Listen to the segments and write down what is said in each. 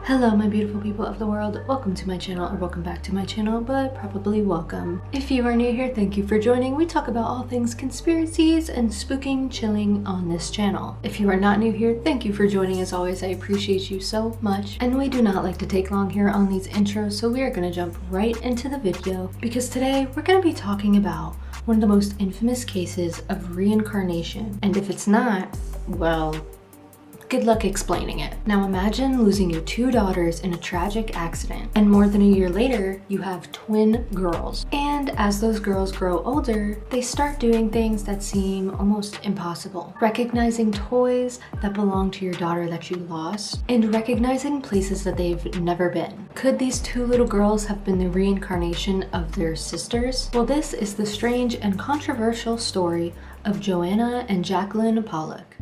Hello my beautiful people of the world, welcome to my channel, or welcome back to my channel, but probably welcome. If you are new here, thank you for joining. We talk about all things conspiracies and spooking, chilling on this channel. If you are not new here, thank you for joining. As always, I appreciate you so much. And we do not like to take long here on these intros, so we are going to jump right into the video because today we're going to be talking about one of the most infamous cases of reincarnation. And if it's not, well, good luck explaining it. Now imagine losing your two daughters in a tragic accident, and more than a year later, you have twin girls. And as those girls grow older, they start doing things that seem almost impossible. Recognizing toys that belong to your daughter that you lost, and recognizing places that they've never been. Could these two little girls have been the reincarnation of their sisters? Well, this is the strange and controversial story of Joanna and Jacqueline Pollock.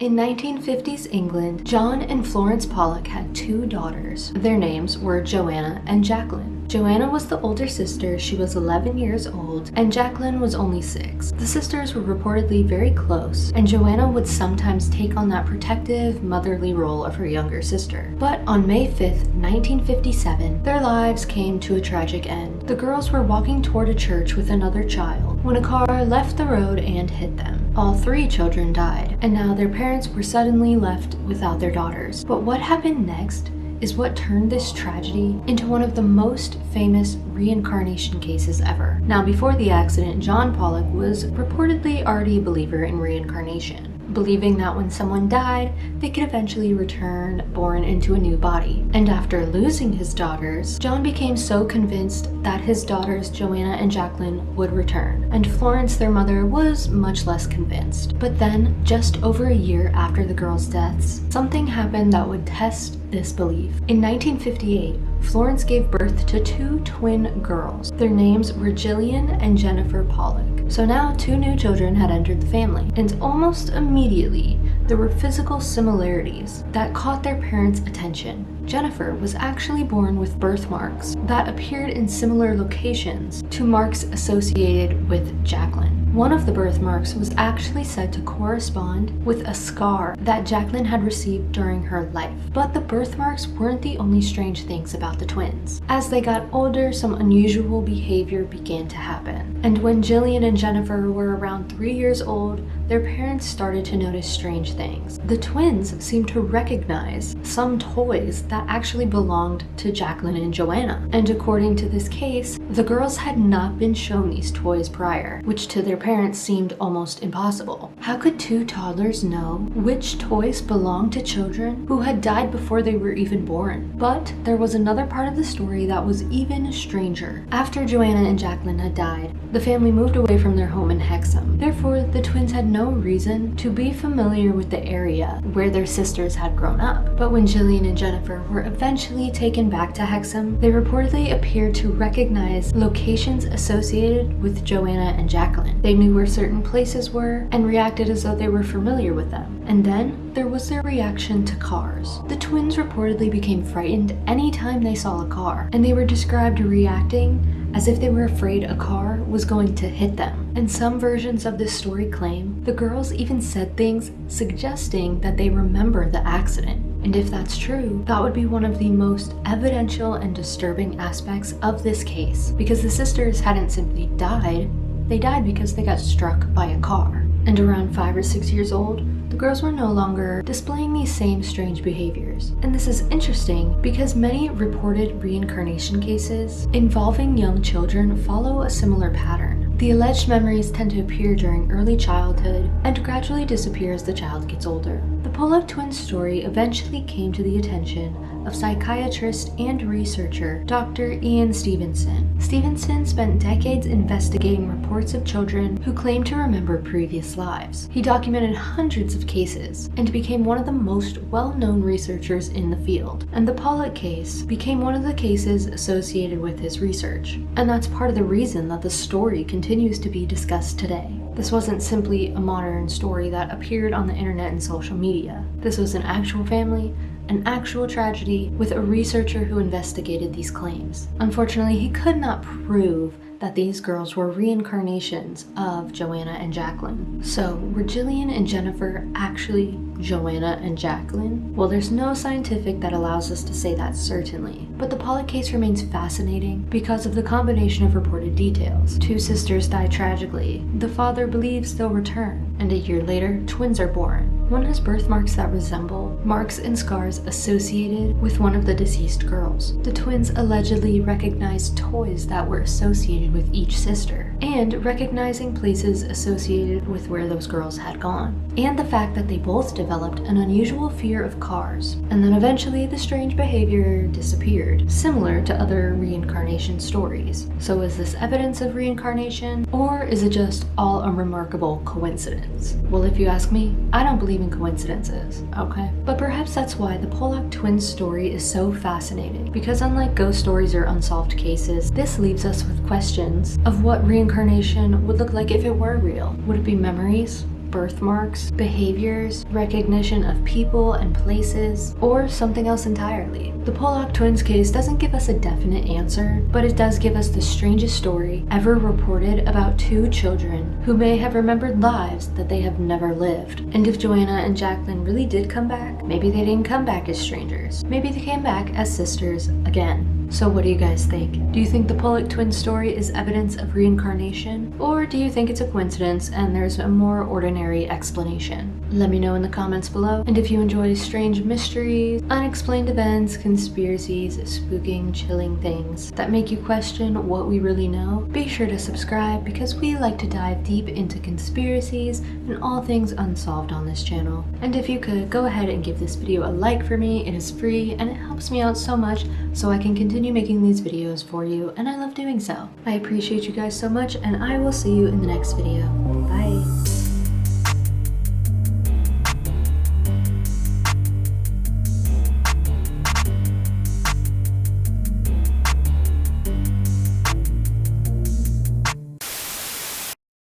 In 1950s England, John and Florence Pollock had two daughters. Their names were Joanna and Jacqueline. Joanna was the older sister. She was 11 years old, and Jacqueline was only 6. The sisters were reportedly very close, and Joanna would sometimes take on that protective, motherly role of her younger sister. But on May 5th, 1957, their lives came to a tragic end. The girls were walking toward a church with another child when a car left the road and hit them. All 3 children died, and now their parents were suddenly left without their daughters. But what happened next is what turned this tragedy into one of the most famous reincarnation cases ever. Now, before the accident, John Pollock was reportedly already a believer in reincarnation, believing that when someone died, they could eventually return born into a new body. And after losing his daughters, John became so convinced that his daughters Joanna and Jacqueline would return. And Florence, their mother, was much less convinced. But then, just over a year after the girls' deaths, something happened that would test this belief. In 1958, Florence gave birth to 2 twin girls. Their names were Jillian and Jennifer Pollock. So now 2 new children had entered the family, and almost immediately there were physical similarities that caught their parents' attention. Jennifer was actually born with birthmarks that appeared in similar locations to marks associated with Jacqueline. One of the birthmarks was actually said to correspond with a scar that Jacqueline had received during her life. But the birthmarks weren't the only strange things about the twins. As they got older, some unusual behavior began to happen. And when Jillian and Jennifer were around 3 years old, their parents started to notice strange things. The twins seemed to recognize some toys that actually belonged to Jacqueline and Joanna. And according to this case, the girls had not been shown these toys prior, which to their parents seemed almost impossible. How could 2 toddlers know which toys belonged to children who had died before they were even born? But there was another part of the story that was even stranger. After Joanna and Jacqueline had died, the family moved away from their home in Hexham. Therefore, the twins had no reason to be familiar with the area where their sisters had grown up. But when Jillian and Jennifer were eventually taken back to Hexham, they reportedly appeared to recognize locations associated with Joanna and Jacqueline. They knew where certain places were and reacted as though they were familiar with them. And then there was their reaction to cars. The twins reportedly became frightened anytime they saw a car, and they were described reacting as if they were afraid a car was going to hit them. And some versions of this story claim the girls even said things suggesting that they remember the accident. And if that's true, that would be one of the most evidential and disturbing aspects of this case, because the sisters hadn't simply died, they died because they got struck by a car. And around 5 or 6 years old, the girls were no longer displaying these same strange behaviors. And this is interesting because many reported reincarnation cases involving young children follow a similar pattern. The alleged memories tend to appear during early childhood and gradually disappear as the child gets older. The Pollock twins' story eventually came to the attention of psychiatrist and researcher Dr. Ian Stevenson. Stevenson spent decades investigating reports of children who claimed to remember previous lives. He documented hundreds of cases and became one of the most well-known researchers in the field. And the Pollock case became one of the cases associated with his research. And that's part of the reason that the story continues to be discussed today. This wasn't simply a modern story that appeared on the internet and social media. This was an actual family an actual tragedy with a researcher who investigated these claims. Unfortunately, he could not prove that these girls were reincarnations of Joanna and Jacqueline. So, were Jillian and Jennifer actually Joanna and Jacqueline? Well, there's no scientific that allows us to say that certainly, but the Pollock case remains fascinating because of the combination of reported details. Two sisters die tragically, the father believes they'll return, and a year later, twins are born. One has birthmarks that resemble marks and scars associated with one of the deceased girls. The twins allegedly recognized toys that were associated with each sister, and recognizing places associated with where those girls had gone. And the fact that they both developed an unusual fear of cars, and then eventually the strange behavior disappeared, similar to other reincarnation stories. So is this evidence of reincarnation, or is it just all a remarkable coincidence? Well, if you ask me, I don't believe in coincidences, okay? But perhaps that's why the Pollock twins story is so fascinating, because unlike ghost stories or unsolved cases, this leaves us with questions of what reincarnation would look like if it were real. Would it be memories? Birthmarks, behaviors, recognition of people and places, or something else entirely? The Pollock twins case doesn't give us a definite answer, but it does give us the strangest story ever reported about two children who may have remembered lives that they have never lived. And if Joanna and Jacqueline really did come back, maybe they didn't come back as strangers. Maybe they came back as sisters again. So what do you guys think? Do you think the Pollock twins story is evidence of reincarnation? Or do you think it's a coincidence and there's a more ordinary explanation? Let me know in the comments below. And if you enjoy strange mysteries, unexplained events, conspiracies, spooking, chilling things that make you question what we really know, be sure to subscribe because we like to dive deep into conspiracies and all things unsolved on this channel. And if you could, go ahead and give this video a like for me. It is free and it helps me out so much so I can continue making these videos for you, and I love doing so. I appreciate you guys so much, and I will see you in the next video. Bye!